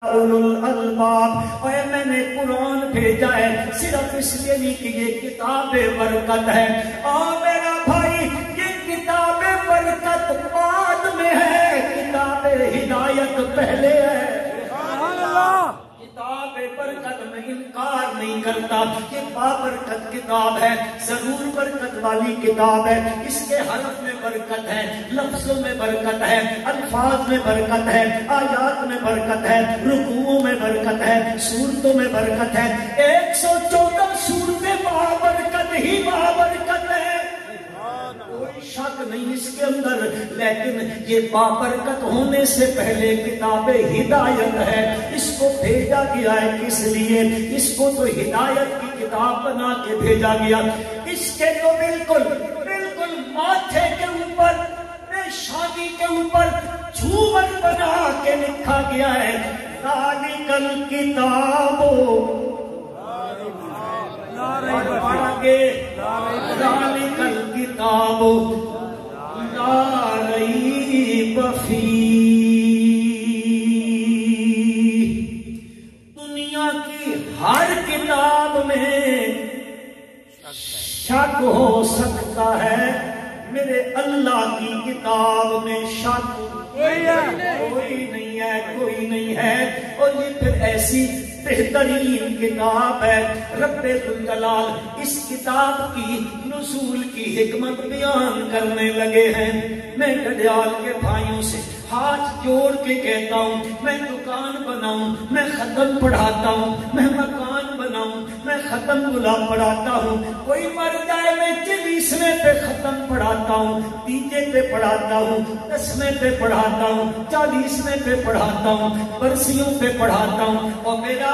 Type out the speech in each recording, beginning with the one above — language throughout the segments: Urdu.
اولل الباب، اور میں نے قرآن بھیجا ہے صرف اس لیے نہیں کہ یہ کتاب برکت ہے۔ اور میرا بھائی یہ کتاب برکت بعد میں ہے، کتاب ہدایت پہلے ہے۔ کتاب برکت میں انکار نہیں کرتا، یہ بابرکت کتاب ہے، ضرور برکت والی کتاب ہے۔ اس کے حرف میں برکت ہے، لفظوں میں برکت ہے، الفاظ میں برکت ہے، آیات میں برکت ہے، رکوعوں میں برکت ہے، سورتوں میں برکت ہے۔ 114 سورتیں بابرکت ہی بابرکت ہے، کوئی شک نہیں اس کے اندر۔ لیکن یہ بابرکت ہونے سے پہلے کتاب ہدایت ہے، اس کو بھیجا گیا ہے کس لیے؟ اس کو تو ہدایت کی کتاب بنا کے بھیجا گیا۔ اس کے تو بالکل ماتھے کے اوپر، شادی کے اوپر جھومر بنا کے لکھا گیا ہے ذالک الکتاب، پڑھا گے ذالک الکتاب لا ریب فیہ۔ دنیا کی ہر کتاب میں شک ہو سکتا ہے، میرے اللہ کی کتاب میں شک کوئی نہیں ہے۔ اور یہ پھر ایسی بہترین کتاب ہے، رب ذوالجلال اس کتاب کی نزول کی حکمت بیان کرنے لگے ہیں۔ میں گڈیال کے بھائیوں سے ہاتھ جوڑ کے کہتا ہوں، میں دکان بناؤں، میں ختم پڑھاتا ہوں، میں مکان بناؤں، میں ختم گلاب پڑھاتا ہوں، کوئی مر جائے میں 40ویں پہ ختم پڑھاتا ہوں، 3 پہ پڑھاتا ہوں، 10ویں پہ پڑھاتا ہوں، 40ویں پہ پڑھاتا ہوں، برسیوں پہ پڑھاتا ہوں۔ اور میرا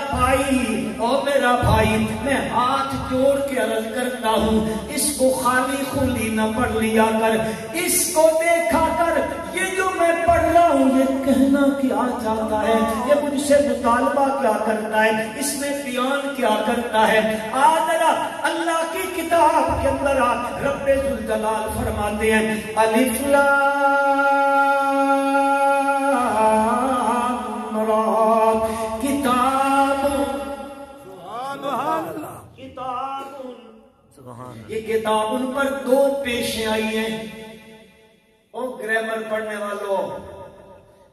بھائی میں ہاتھ جوڑ کے عرض کرتا ہوں، اس کو خالی خولی نہ پڑھ لیا کر، اس کو دیکھا کر یہ جو میں پڑھ رہا ہوں یہ کہنا کیا چاہتا ہے، یہ مجھ سے مطالبہ کیا کرتا ہے، اس میں بیان کیا کرتا ہے۔ ذرا اللہ کی کتاب کے اندر رب ذوالجلال فرماتے ہیں الف لام را کتاب، یہ کتاب ان پر 2 پیشیں آئی ہیں۔ اور گرامر پڑھنے والوں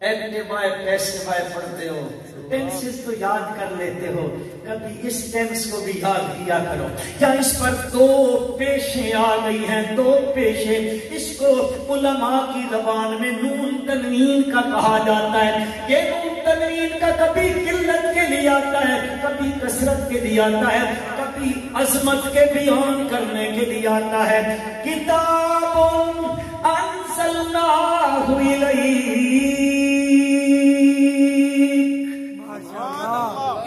ایکٹیو آئے پیسو آئے پڑھتے ہو، ٹینسز تو یاد کر لیتے ہو، کبھی اس ٹینس کو بھی یاد کیا کرو۔ یا اس پر 2 پیشیں آ گئی ہیں، 2 پیشیں۔ اس کو علماء کی زبان میں نون تنوین کا کہا جاتا ہے۔ یہ نون تنوین کا کبھی قلت کے لیے آتا ہے، کبھی کثرت کے لیے آتا ہے، کبھی عظمت کے بیان کرنے کے لیے آتا ہے۔ کتاب انزلناہ الیک،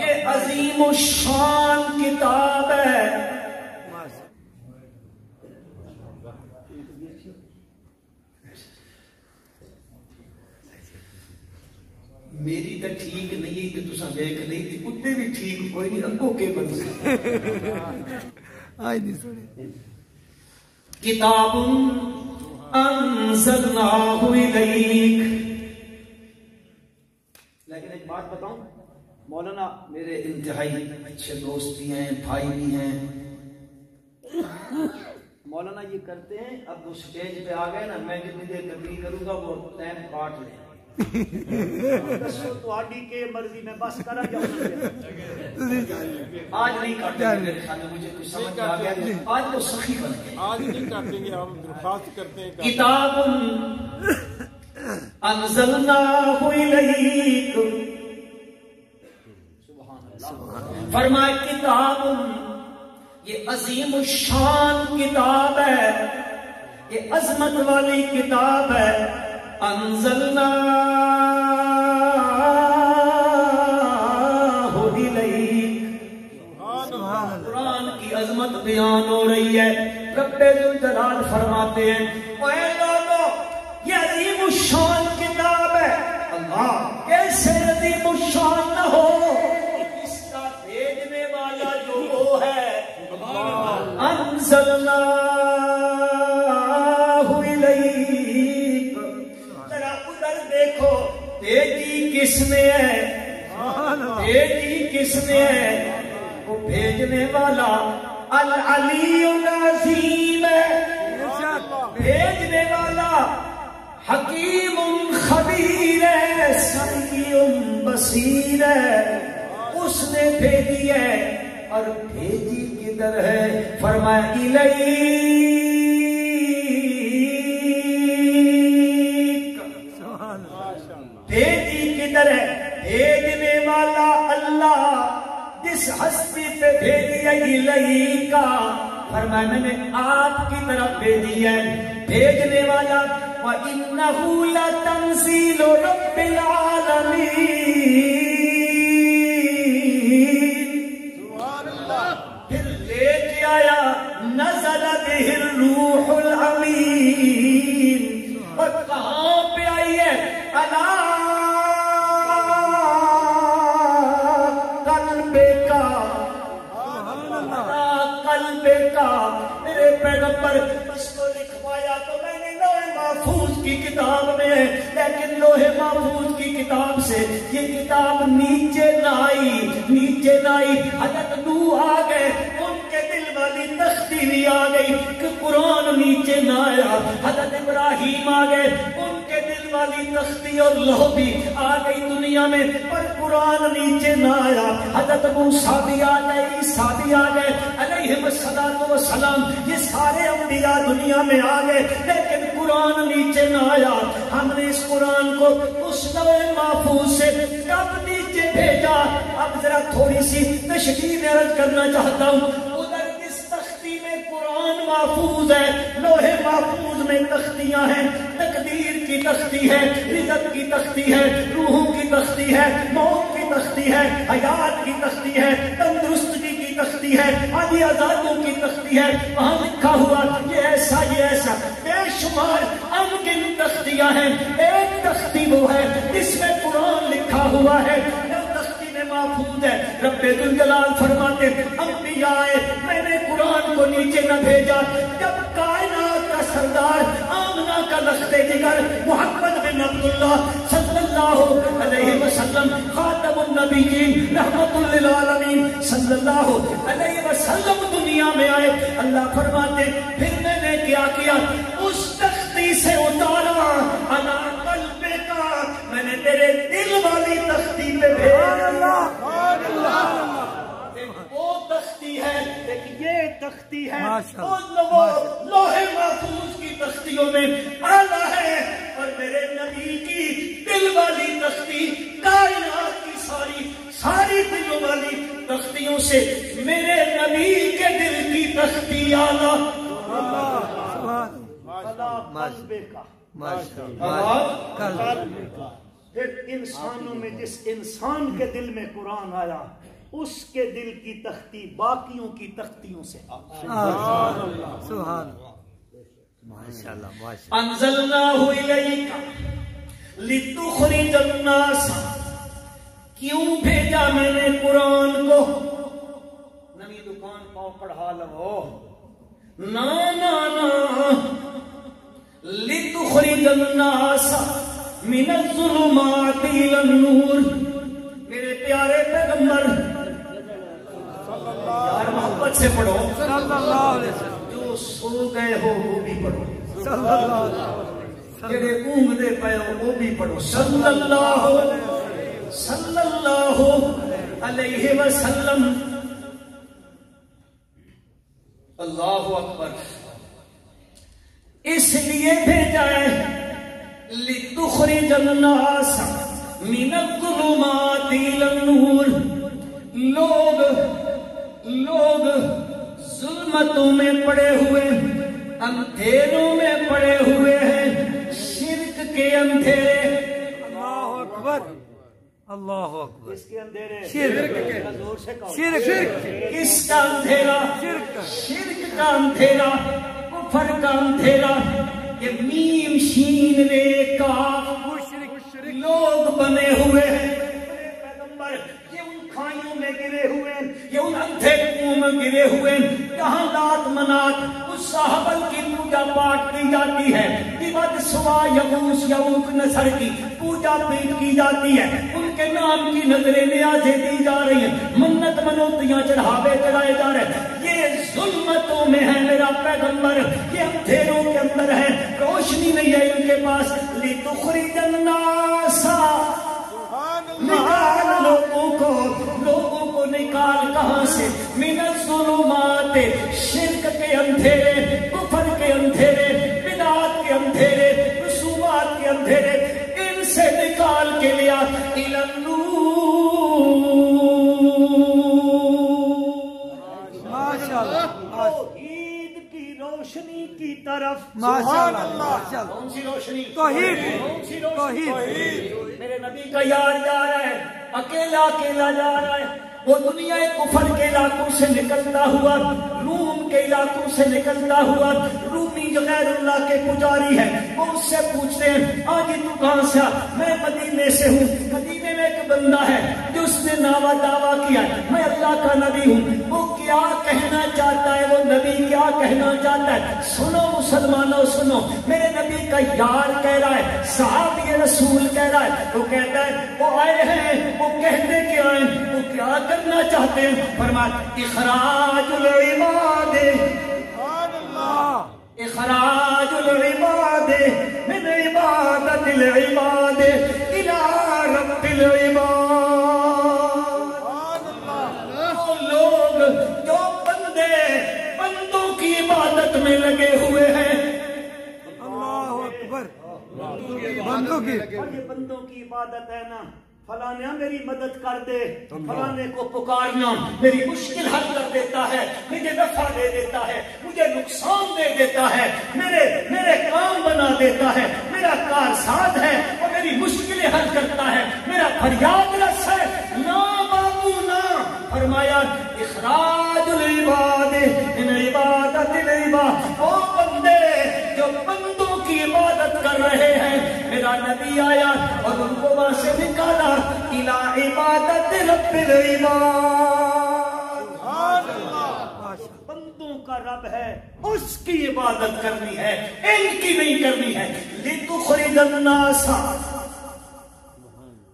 یہ عظیم الشان کتاب ہے۔ میری تو ٹھیک نہیں کہ تساں دیکھ نہیں تھی، کتے بھی ٹھیک کوئی نہیں، اگوں کے بندے کتاب انزلناہ الیک۔ لیکن ایک بات بتاؤں، مولانا میرے انتہائی اچھے دوست بھی ہیں، بھائی بھی ہیں، مولانا یہ کرتے ہیں، اب وہ سٹیج پہ آ گئے نا، میں جتنی دیر تقریر کروں گا وہ ٹائم کاٹ لیں، دسو تہاڈی کے مرضی میں بس کرا جاؤں، آج نہیں کاٹیں گے، میرے خیال میں مجھے کچھ سمجھ آ گیا، آج تو سخی بن گئے، آج نہیں کاٹیں گے، ہم درخواست کرتے ہیں کتاب انزلناہ الیک، فرمائے کتاب، یہ عظیم الشان کتاب ہے، یہ عظمت والی کتاب ہے۔ انزلناہ الیک، قرآن کی عظمت بیان ہو رہی ہے۔ رب ذوالجلال فرماتے ہیں اے لوگو یہ عظیم الشان کتاب ہے۔ اللہ کیسے عظیم الشان نہ ہو، اس کا بھیجنے والا جو وہ ہے، انزلناہ الیک۔ ذرا ادھر دیکھو، بھیجی کس نے ہے؟ بھیجی کس نے ہے؟ وہ بھیجنے والا العلی العظیم ہے، بھیجنے والا حکیم خبیر ہے، سمیع بصیر ہے، اس نے بھیجی ہے۔ اور بھیجی کدھر ہے؟ فرمایا الیک، بھیجی کدھر ہے؟ بھیجنے والا اللہ جس ہستی پہ بھیجی ہے الیک کا، فرمایا میں نے آپ کی طرف بھیجی ہے۔ بھیجنے والا وَإِنَّهُ لَتَنزِيلُ رَبِّ الْعَالَمِينَ، پھر لے کے آیا نزل بِهِ الروح الامین، اور کہاں پہ آئی ہے؟ علی قلبے کا، میرے پیغمبر اس کو لکھوایا تو میں نے لوح محفوظ کی کتاب میں ہے، لیکن لوح محفوظ کی کتاب سے یہ کتاب نیچے نہ آئی، نیچے نہ آئی۔ حضرت نوح آ گئے، ان کے دل والی تختی بھی آ گئی کہ قرآن نیچے نہ آیا۔ حضرت ابراہیم آ گئے، ان کے دل والی تختی اور لوح بھی آ گئی دنیا میں، پر قرآن نیچے نہ آیا۔ حضرت موسیٰ بھی آ گئے، عیسیٰ بھی آ گئے علیہم السلام، یہ سارے انبیاء دنیا میں آ گئے، لیکن قرآن نیچے نہ آیا۔ ہم نے اس قرآن کو اس لوح محفوظ سے کب نیچے بھیجا؟ اب ذرا تھوڑی سی تشریح عرض کرنا چاہتا ہوں۔ ادھر کس تختی میں قرآن محفوظ ہے؟ لوح محفوظ میں تختیاں ہیں، تقدیر کی تختی ہے، رزق کی تختی ہے، روحوں کی تختی ہے، موت کی تختی ہے، حیات کی تختی ہے، تندرستگی کی تختی ہے، آدھی آزادوں کی تختی ہے۔ وہاں لکھا ہوا یہ ایسا، یہ ایسا، بے شمار انگن تختیاں ہیں۔ ایک تختی وہ ہے جس میں قرآن لکھا ہوا ہے، تختی میں محفوظ ہے۔ رب ذوالجلال فرماتے انبیاء آئے، میں نے قرآن کو نیچے نہ بھیجا، جب کائنات کا سردار آمنہ کا لخت جگر محمد بن عبداللہ صلی اللہ علیہ وسلم خاتم النبیین رحمت للعالمین صلی اللہ علیہ وسلم دنیا میں آئے، اللہ فرماتے پھر میں نے کیا کیا؟ اس تختی سے اتارا علی قلبے کا، میں نے تیرے دل والی تختی پہ بھیجا۔ وہ تختی ہے، لیکن یہ تختی ہے وہ لوح محفوظ کی تختیوں میں اعلیٰ ہے، اور میرے نبی کی دل والی تختی کائنات کی ساری دلوں والی تختیوں سے میرے نبی کے دل کی تختی اعلیٰ۔ پھر انسانوں میں جس انسان کے دل میں قرآن آیا اس کے دل کی تختی باقیوں کی تختیوں سے سبحان اللہ، ماشاءاللہ۔ انزلناہ الیک لتخرج الناس، کیوں بھیجا میں نے قرآن کو؟ نمی دکان پاؤ پڑھا لو، نا نا نا، لتخرج الناس من الظلمات الى النور۔ میرے پیارے پیغمبر یار محبت سے پڑھو، صلی اللہ علیہ وسلم، جو سو گئے ہو وہ بھی پڑھو، صلی اللہ علیہ وسلم، جڑے اونگتے پے ہو وہ بھی پڑھو، صلی اللہ علیہ وسلم۔ اللہ اکبر۔ اس لیے بھیجا ہے لتخرج الناس من الظلمات الى النور، لوگ ظلمتوں میں پڑے ہوئے، اندھیروں میں پڑے ہوئے ہیں، شرک کے اندھیرے۔ اللہ اکبر، اللہ اکبر۔ اس کے اندھیرے، شرک، اس کا اندھیرا، شرک کا اندھیرا، کفر کا اندھیرا، یہ میم شین رے کاف، لوگ بنے ہوئے ہیں۔ پیغمبر یہ ان کھائیوں میں گرے ہوئے ہیں، یہ ان اندھے کنویں میں گرے ہوئے ہیں جہاں لات منات اس صاحبل کی پوجا پاٹ کی جاتی ہے، دیوت سوا یغوث یعوق نصر کی پوجا پیٹ کی جاتی ہے، ان کے نام کی نظریں نیازیں دی جا رہی ہیں, منت منوتیاں چڑھاوے چڑھائے جا رہے ہیں. یہ ظلمتوں میں ہے میرا پیغمبر, یہ اندھیروں کے اندر ہے, روشنی نہیں ہے ان کے پاس. لِتُخْرِجَ النَّاسَ, نکال لوگوں کو نکال کہاں سے؟ من الظلمات, شرک کے اندھیرے, کفر کے اندھیرے, بدعات کے اندھیرے, رسومات کے اندھیرے, ان سے نکال کے لیا الی النور. ماشاءاللہ توحید کی روشنی کی طرف. ماشاءاللہ. کون سی روشنی؟ توحید. کون سی روشنی؟ توحید. میرے نبی کا یار جا رہا ہے, اکیلا جا رہا ہے. وہ دنیا کفر کے علاقوں سے نکلتا ہوا, روم کے علاقوں سے نکلتا ہوا, رومی جو غیر اللہ کے پجاری ہے, وہ اس سے پوچھتے ہیں آج تو کہاں سے؟ میں مدینے سے ہوں. مدینے میں ایک بندہ ہے جس نے دعویٰ کیا میں اللہ کا نبی ہوں. وہ کیا کہنا چاہتا ہے, وہ نبی کیا کہنا چاہتا ہے؟ سنو مسلمانوں سنو, میرے نبی کا یار کہہ رہا ہے, صحابی رسول کہہ رہا ہے. وہ کہتا ہے وہ آئے ہیں, وہ کہتے کیا ہیں, وہ کیا کرنا چاہتے ہیں؟ فرمایا اخراج العباد, اخراج العباد من عبادت العباد الى رب العباد. وہ لوگ جو بندوں کی عبادت میں لگے ہوئے ہیں. اللہ اکبر. بندوں کی, یہ بندوں کی عبادت ہے نا, فلانا میری مدد کر دے, فلانے کو پکارنا میری مشکل حل کر دیتا ہے, مجھے نفع دے دیتا ہے, مجھے نقصان دے دیتا ہے, میرے کام بنا دیتا ہے, میرا کارساز ہے, اور میری مشکلیں حل کرتا ہے, میرا فریاد رس ہے. نا بابو نا. فرمایا اخراج العباد من عبادت العباد. وہ بندے جو بندوں کی عبادت کر رہے ہیں, میرا نبی آیا اور ان کو وہاں سے نکالا الى عبادت رب العباد. بندوں کا رب ہے, اس کی عبادت کرنی ہے, ان کی نہیں کرنی ہے. لِتُخْرِجَ النَّاسَ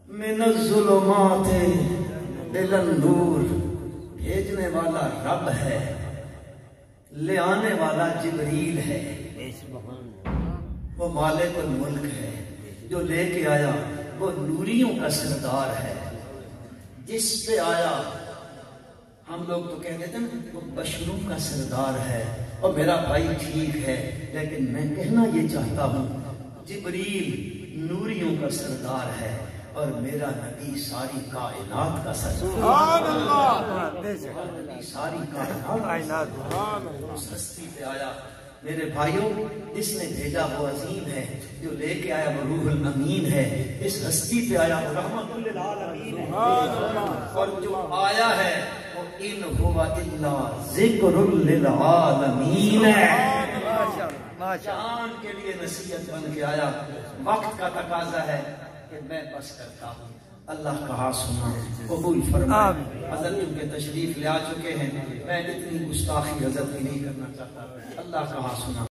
مِنَ الظُّلُمَاتِ إِلَى النُّورِ. بھیجنے والا رب ہے, لے آنے والا جبریل ہے. وہ مالک الملک ہے, جو لے کے آیا وہ نوریوں کا سردار ہے. جس پہ آیا ہم لوگ تو کہہ دیتے ہیں وہ بشروں کا سردار ہے. اور میرا بھائی ٹھیک ہے, لیکن میں کہنا یہ چاہتا ہوں جبریل نوریوں کا سردار ہے, اور میرا نبی ساری کائنات کا سردار. نبی ساری کائنات. اس ہستی پہ آیا. میرے بھائیوں, جس نے بھیجا وہ عظیم ہے, جو لے کے آیا وہ روح الامین ہے. اس ہستی پہ آیا وہ رحمت للعالمین ہے, اور جو آیا ہے وہ ان ہوا الا ذکر للعالمین ہے. جان کے لیے نصیحت بن کے آیا. وقت کا تقاضا ہے کہ میں بس کرتا ہوں. اللہ کہا سنا قبول فرمائے. حضرت کے تشریف لے آ چکے ہیں, میں اتنی گستاخی حضرت کی نہیں کرنا چاہتا. اللہ کہا سنا.